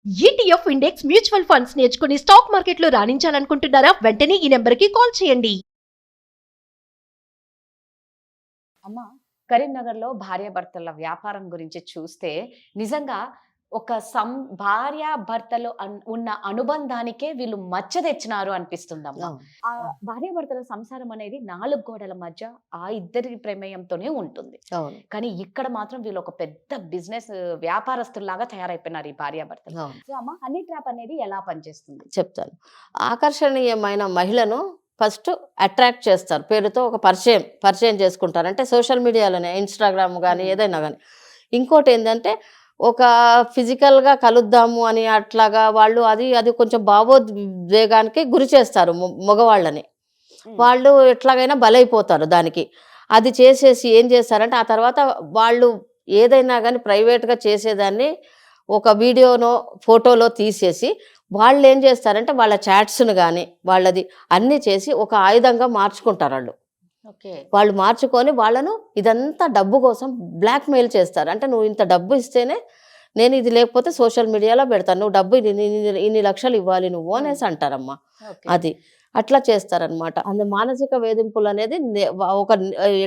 ETF index mutual funds నేర్చుకుని stock మార్కెట్లో రాణించాలనుకుంటున్నారా? వెంటనే ఈ నెంబర్కి కాల్ చేయండి. అమ్మ, కరీంనగర్లో భార్యాభర్తల వ్యాపారం గురించి చూస్తే నిజంగా ఒక భార్యాభర్తలు ఉన్న అనుబంధానికే వీళ్ళు మచ్చ తెచ్చినారు అనిపిస్తుందమ్మా. అవును. ఆ భార్యాభర్తల సంసారం అనేది 4 గోడల మధ్య ఆ ఇద్దరి ప్రమేయంతోనే ఉంటుంది. అవును. కానీ ఇక్కడ మాత్రం వీళ్ళు ఒక పెద్ద బిజినెస్ వ్యాపారస్తుల్లాగా తయారైపోయినారు ఈ భార్యాభర్తలు. అవును. సో అమ్మ, హనీ ట్రాప్ అనేది ఎలా పనిచేస్తుంది? చెప్తాను. ఆకర్షణీయమైన మహిళను ఫస్ట్ అట్రాక్ట్ చేస్తారు. పేరుతో ఒక పరిచయం చేసుకుంటారు. అంటే సోషల్ మీడియాలోనే ఇన్‌స్టాగ్రామ్ గానీ ఏదైనా గానీ. ఇంకోటి ఏందంటే ఒక ఫిజికల్‌గా కలుద్దాము అని అట్లాగా వాళ్ళు అది కొంచెం భావోద్వేగానికి గురి చేస్తారు మగవాళ్ళని. వాళ్ళు ఎట్లాగైనా బలైపోతారు దానికి. అది చేసేసి ఏం చేస్తారంటే ఆ తర్వాత వాళ్ళు ఏదైనా గానీ ప్రైవేట్‌గా చేసేదాన్ని ఒక వీడియోనో, ఫోటోలో తీసేసి వాళ్ళేం చేస్తారంటే వాళ్ళ చాట్స్‌ను గానీ, వాళ్ళది అన్నీ చేసి ఒక ఆయుధంగా మార్చుకుంటారాళ్ళు. ఓకే. వాళ్ళు మార్చుకొని వాళ్ళను ఇదంతా డబ్బు కోసం బ్లాక్‌మెయిల్ చేస్తారు. అంటే నువ్వు ఇంత డబ్బు ఇస్తేనే నేను ఇది లేకపోతే సోషల్ మీడియాలో పెడతాను. నువ్వు డబ్బు ఇన్ని లక్షలు ఇవ్వాలి నువ్వు అనేసి అంటారమ్మా. ఓకే. అది. అట్లా చేస్తారనమాట. మానసిక వేధింపులు అనేది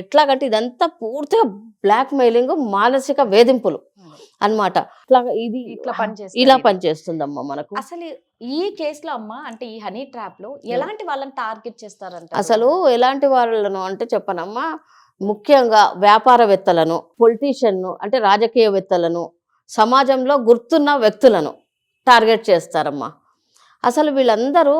ఎట్లాగంటే ఇదంతా పూర్తిగా బ్లాక్‌మెయిలింగ్, మానసిక వేధింపులు అన్నమాట. ఇట్లా ఇలా పనిచేస్తుంది. పనిచేస్తుందమ్మా మనకు. అసలు ఈ కేసులో అమ్మ, అంటే ఈ హనీ ట్రాప్ లో ఎలాంటి వాళ్ళని టార్గెట్ చేస్తారంట? అసలు ఎలాంటి వాళ్ళను అంటే చెప్పనమ్మా, ముఖ్యంగా వ్యాపారవేత్తలను, పొలిటీషియన్‌ను అంటే రాజకీయవేత్తలను, సమాజంలో గుర్తున్న వ్యక్తులను టార్గెట్ చేస్తారమ్మా. అసలు వీళ్ళందరూ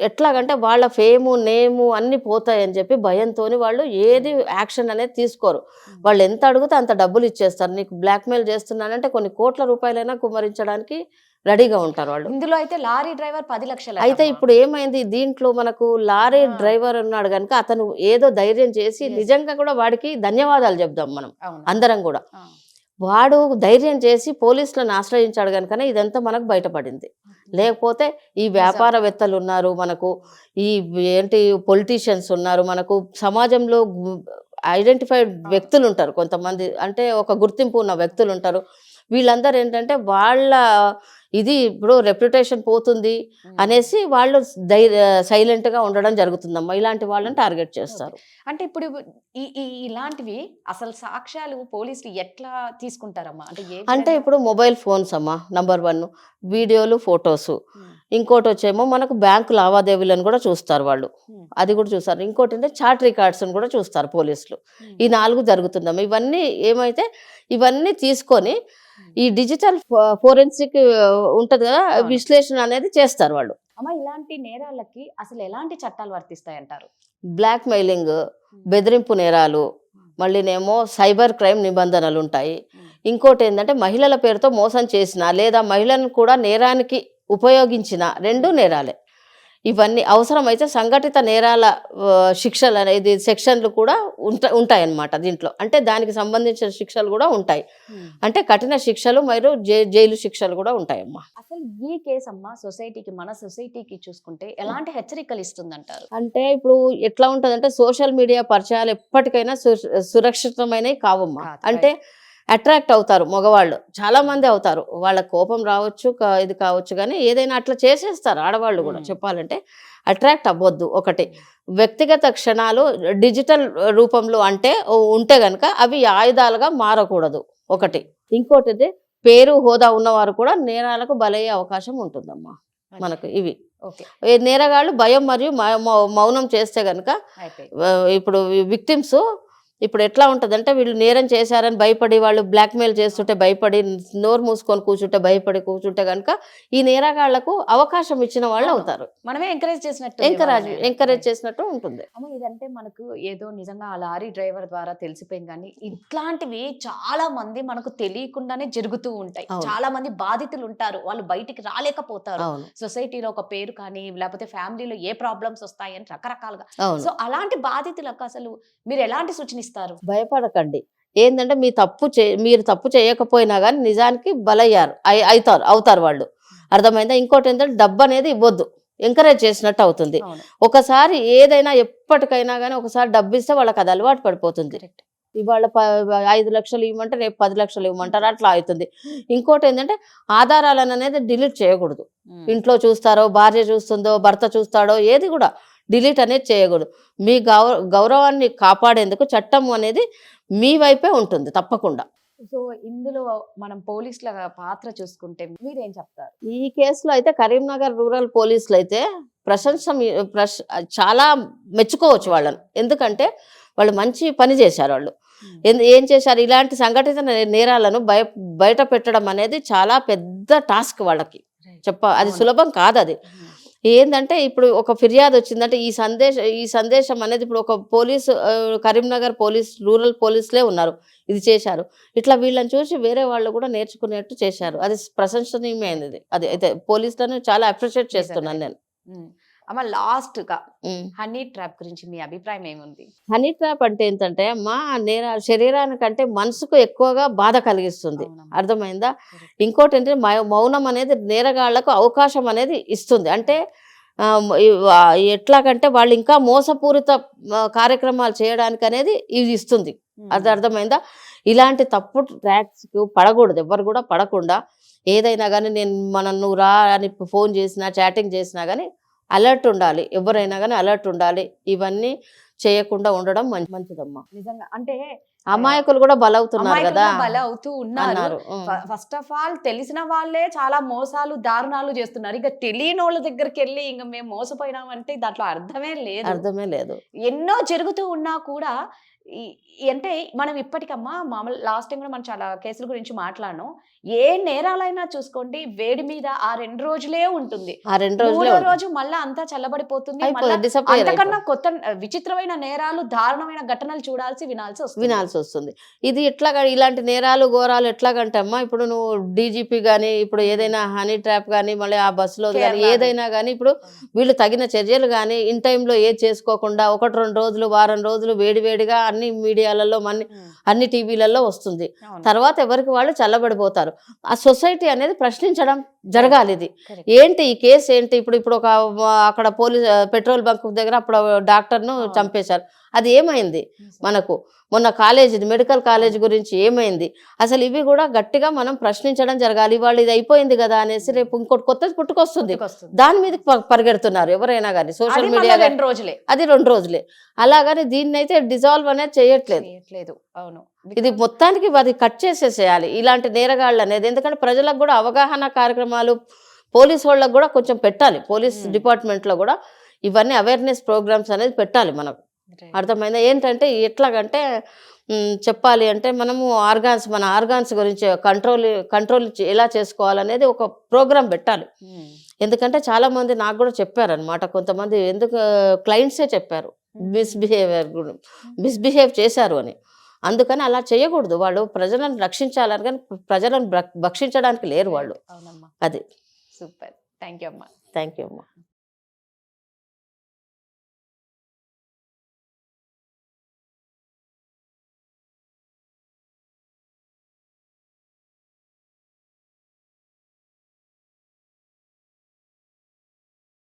ఎట్లాగంటే వాళ్ళ ఫేము, నేము అన్నీ పోతాయని చెప్పి భయంతోని వాళ్ళు ఏది యాక్షన్ అనేది తీసుకోరు. వాళ్ళు ఎంత అడిగితే అంత డబ్బులు ఇచ్చేస్తారు. నీకు బ్లాక్‌మెయిల్ చేస్తున్నానంటే కొన్ని కోట్ల రూపాయలైనా కుమ్మరించడానికి రెడీగా ఉంటారు వాళ్ళు. ఇందులో అయితే లారీ డ్రైవర్ 10 లక్షలు. అయితే ఇప్పుడు ఏమైంది దీంట్లో మనకు లారీ డ్రైవర్ ఉన్నాడు కనుక అతను ఏదో ధైర్యం చేసి నిజంగా కూడా వాడికి ధన్యవాదాలు చెప్దాం మనం అందరం కూడా. వాడు ధైర్యం చేసి పోలీసులను ఆశ్రయించాడు కనుకనే ఇదంతా మనకు బయటపడింది. లేకపోతే ఈ వ్యాపారవేత్తలు ఉన్నారు మనకు, ఈ పొలిటీషియన్స్ ఉన్నారు మనకు, సమాజంలో ఐడెంటిఫైడ్ వ్యక్తులు ఉంటారు కొంతమంది, అంటే ఒక గుర్తింపు ఉన్న వ్యక్తులు ఉంటారు. వీళ్ళందరూ ఏంటంటే వాళ్ళ ఇది ఇప్పుడు రెప్యుటేషన్ పోతుంది అనేసి వాళ్ళు సైలెంట్గా ఉండడం జరుగుతుందమ్మా. ఇలాంటి వాళ్ళని టార్గెట్ చేస్తారు. అంటే ఇప్పుడు ఇలాంటివి అసలు సాక్ష్యాలు పోలీసులు ఎట్లా తీసుకుంటారమ్మా? అంటే ఇప్పుడు మొబైల్ ఫోన్స్ అమ్మా నంబర్ 1, వీడియోలు, ఫొటోస్. ఇంకోటి వచ్చేమో మనకు బ్యాంకు లావాదేవీలను కూడా చూస్తారు వాళ్ళు, అది కూడా చూస్తారు. ఇంకోటి అంటే చాట్ రికార్డ్స్ని కూడా చూస్తారు పోలీసులు. ఈ 4 జరుగుతుందమ్మా. ఇవన్నీ తీసుకొని ఈ డిజిటల్ ఫోరెన్సిక్ ఉంటది కదా, విశ్లేషణ అనేది చేస్తారు వాళ్ళు. అమ్మ, ఇలాంటి నేరాలకి అసలు ఎలాంటి చట్టాలు వర్తిస్తాయంటారు? బ్లాక్‌మెయిలింగ్, బెదిరింపు నేరాలు, మళ్ళీనేమో సైబర్ క్రైమ్ నిబంధనలు ఉంటాయి. ఇంకోటి ఏంటంటే మహిళల పేరుతో మోసం చేసిన లేదా మహిళలను కూడా నేరానికి ఉపయోగించిన 2 నేరాలే. ఇవన్నీ అవసరమైతే సంఘటిత నేరాల శిక్షలు అనేది సెక్షన్లు కూడా ఉంటాయన్నమాట దీంట్లో. అంటే దానికి సంబంధించిన శిక్షలు కూడా ఉంటాయి. అంటే కఠిన శిక్షలు మరియు జైలు శిక్షలు కూడా ఉంటాయమ్మా. అసలు ఈ కేసు అమ్మ మన సొసైటీకి చూసుకుంటే ఎలాంటి హెచ్చరికలు ఇస్తుందంటారు? అంటే ఇప్పుడు ఎట్లా ఉంటుందంటే సోషల్ మీడియా పరిచయాలు ఎప్పటికైనా సురక్షితమైనవి కావమ్మా. అంటే అట్రాక్ట్ అవుతారు మగవాళ్ళు, చాలా మంది అవుతారు. వాళ్ళ కోపం రావచ్చు, ఇది కావచ్చు, కానీ ఏదైనా అట్లా చేసేస్తారు ఆడవాళ్ళు కూడా. చెప్పాలంటే అట్రాక్ట్ అవ్వద్దు. ఒకటి, వ్యక్తిగత క్షణాలు డిజిటల్ రూపంలో ఉంటే గనక అవి ఆయుధాలుగా మారకూడదు ఒకటి. ఇంకోటి పేరు, హోదా ఉన్నవారు కూడా నేరాలకు బలయ్యే అవకాశం ఉంటుందమ్మా మనకు. ఇవి నేరగాళ్ళు భయం మరియు మౌనం చేస్తే గనక ఇప్పుడు విక్టిమ్స్ ఇప్పుడు ఎట్లా ఉంటుందంటే వీళ్ళు నేరం చేశారని భయపడి, వాళ్ళు బ్లాక్‌మెయిల్ చేస్తుంటే భయపడి, నోరు మూసుకొని కూర్చుంటే కనుక ఈ నేరగాళ్లకు అవకాశం ఇచ్చిన వాళ్ళు అవుతారు. మనమే ఎంకరేజ్ చేసినట్టు ఉంటుంది. అమ్మ, ఇదంటే మనకు ఏదో నిజంగా ఆ లారీ డ్రైవర్ ద్వారా తెలిసిపోయింది, కానీ ఇట్లాంటివి చాలా మంది మనకు తెలియకుండానే జరుగుతూ ఉంటాయి. చాలా మంది బాధితులు ఉంటారు, వాళ్ళు బయటికి రాలేకపోతారు. సొసైటీలో ఒక పేరు కానీ లేకపోతే ఫ్యామిలీలో ఏ ప్రాబ్లమ్స్ వస్తాయని రకరకాలుగా. సో అలాంటి బాధితులకు అసలు మీరు ఎలాంటి సూచన? భయపడకండి. ఏంటంటే మీరు తప్పు చేయకపోయినా కానీ నిజానికి బలయ్యారు అవుతారు వాళ్ళు. అర్థమైందా? ఇంకోటి ఏంటంటే డబ్బు అనేది ఇవ్వద్దు, ఎంకరేజ్ చేసినట్టు అవుతుంది. ఒకసారి ఏదైనా ఎప్పటికైనా కానీ ఒకసారి డబ్బు ఇస్తే వాళ్ళకి అది అలవాటు పడిపోతుంది. ఇవాళ 5 లక్షలు ఇవ్వమంటే రేపు 10 లక్షలు ఇవ్వమంటారు, అట్లా అవుతుంది. ఇంకోటి ఏంటంటే ఆధారాలను అనేది డిలీట్ చేయకూడదు. ఇంట్లో చూస్తారో, భార్య చూస్తుందో, భర్త చూస్తాడో, ఏది కూడా డిలీట్ అనేది చేయకూడదు. మీ గౌరవాన్ని కాపాడేందుకు చట్టం అనేది మీ వైపే ఉంటుంది తప్పకుండా. సో ఇందులో మనం పోలీసుల పాత్ర చూసుకుంటే మీరేం చెప్తారు? ఈ కేసులో అయితే కరీంనగర్ రూరల్ పోలీసులు అయితే చాలా మెచ్చుకోవచ్చు వాళ్ళని. ఎందుకంటే వాళ్ళు మంచి పని చేశారు. వాళ్ళు ఏం చేశారు, ఇలాంటి సంఘటిత నేరాలను బయట పెట్టడం అనేది చాలా పెద్ద టాస్క్ వాళ్ళకి. అది సులభం కాదు. అది ఏంటంటే ఇప్పుడు ఒక ఫిర్యాదు వచ్చిందంటే ఈ సందేశం అనేది ఇప్పుడు ఒక పోలీసు కరీంనగర్ రూరల్ పోలీసులే ఉన్నారు, ఇది చేశారు. ఇట్లా వీళ్ళని చూసి వేరే వాళ్ళు కూడా నేర్చుకునేట్టు చేశారు. అది ప్రశంసనీయమైనది. అది అయితే పోలీసులను చాలా అప్రిషియేట్ చేస్తున్నాను నేను. అమ్మ లాస్ట్ గా హనీ ట్రాప్ గురించి మీ అభిప్రాయం ఏముంది? హనీ ట్రాప్ అంటే ఏంటంటే అమ్మా, శరీరానికంటే మనసుకు ఎక్కువగా బాధ కలిగిస్తుంది. అర్థమైందా? ఇంకోటి ఏంటంటే మౌనం అనేది నేరగాళ్లకు అవకాశం అనేది ఇస్తుంది. అంటే ఎట్లాగంటే వాళ్ళు ఇంకా మోసపూరిత కార్యక్రమాలు చేయడానికి అనేది ఇది ఇస్తుంది. అది అర్థమైందా? ఇలాంటి తప్పు ట్రాక్స్కి పడకూడదు, ఎవరు కూడా పడకుండా. ఏదైనా కానీ నువ్వు రా అని ఫోన్ చేసినా, చాటింగ్ చేసినా కానీ అలర్ట్ ఉండాలి. ఎవరైనా కానీ అలర్ట్ ఉండాలి. ఇవన్నీ చేయకుండా ఉండడం మంచిదమ్మా. నిజంగా అంటే అమాయకులు కూడా బలవుతున్నారు కదా, బలవుతూ ఉన్నారు. ఫస్ట్ ఆఫ్ ఆల్ తెలిసిన వాళ్ళే చాలా మోసాలు, దారుణాలు చేస్తున్నారు. ఇక తెలియని వాళ్ళ దగ్గరికి వెళ్ళి ఇంకా మేము మోసపోయినామంటే దాంట్లో అర్థమే లేదు. ఎన్నో జరుగుతూ ఉన్నా కూడా అంటే మనం ఇప్పటికమ్మా మామూలు లాస్ట్ టైం కూడా మనం చాలా కేసుల గురించి మాట్లాడినాం. ఏ నేరాలైనా చూసుకోండి, వేడి మీద ఆ 2 రోజులే ఉంటుంది. మూడో రోజు మళ్ళీ అంతా చల్లబడిపోతుంది. అంతకన్నా కొత్త విచిత్రమైన నేరాలు, దారుణమైన ఘటనలు వినాల్సి వస్తుంది. ఇది ఇలాంటి నేరాలు ఘోరాలు ఎట్లాగంటే అమ్మా, ఇప్పుడు నువ్వు డీజీపీ గానీ, ఇప్పుడు ఏదైనా హనీ ట్రాప్ కానీ, మళ్ళీ ఆ బస్సులో కానీ ఏదైనా కానీ, ఇప్పుడు వీళ్ళు తగిన చర్యలు కానీ ఇన్ టైంలో ఏది చేసుకోకుండా 1-2 రోజులు, వారం రోజులు వేడివేడిగా అన్ని మీడియాలలో, అన్ని టీవీలలో వస్తుంది. తర్వాత ఎవరికి వాళ్ళు చల్లబడిపోతారు. ఆ సొసైటీ అనేది ప్రశ్నించడం జరగాలి. ఇది ఏంటి, ఈ కేసు ఏంటి? ఇప్పుడు ఒక అక్కడ పెట్రోల్ బంక్ దగ్గర అప్పుడు డాక్టర్ను చంపేశారు. అది ఏమైంది? మనకు మొన్న మెడికల్ కాలేజ్ గురించి ఏమైంది? అసలు ఇవి కూడా గట్టిగా మనం ప్రశ్నించడం జరగాలి. వాళ్ళు ఇది అయిపోయింది కదా అనేసి రేపు ఇంకోటి కొత్తది పుట్టుకొస్తుంది, దాని మీద పరిగెడుతున్నారు ఎవరైనా కానీ. సోషల్ మీడియా అది 2 రోజులే. అలాగని దీన్ని అయితే డిజాల్వ్ అనేది చేయట్లేదు. అవును, ఇది మొత్తానికి అది కట్ చేసేసేయాలి ఇలాంటి నేరగాళ్ళు అనేది. ఎందుకంటే ప్రజలకు కూడా అవగాహన కార్యక్రమాలు, పోలీస్ వాళ్ళకు కూడా కొంచెం పెట్టాలి. పోలీస్ డిపార్ట్మెంట్లో కూడా ఇవన్నీ అవేర్నెస్ ప్రోగ్రామ్స్ అనేది పెట్టాలి మనకు. అర్థమైందా? ఏంటంటే ఎట్లాగంటే చెప్పాలి అంటే మనము మన ఆర్గాన్స్ గురించి కంట్రోల్ ఎలా చేసుకోవాలనేది ఒక ప్రోగ్రామ్ పెట్టాలి. ఎందుకంటే చాలా మంది నాకు కూడా చెప్పారనమాట, కొంతమంది క్లయింట్సే చెప్పారు మిస్బిహేవ్ చేశారు అని. అందుకని అలా చేయకూడదు. వాళ్ళు ప్రజలను రక్షించాలని, కానీ ప్రజలను భక్షించడానికి లేరు వాళ్ళు. అవునమ్మా, అది. సూపర్. థ్యాంక్ యూ అమ్మా. థ్యాంక్ యూ అమ్మా.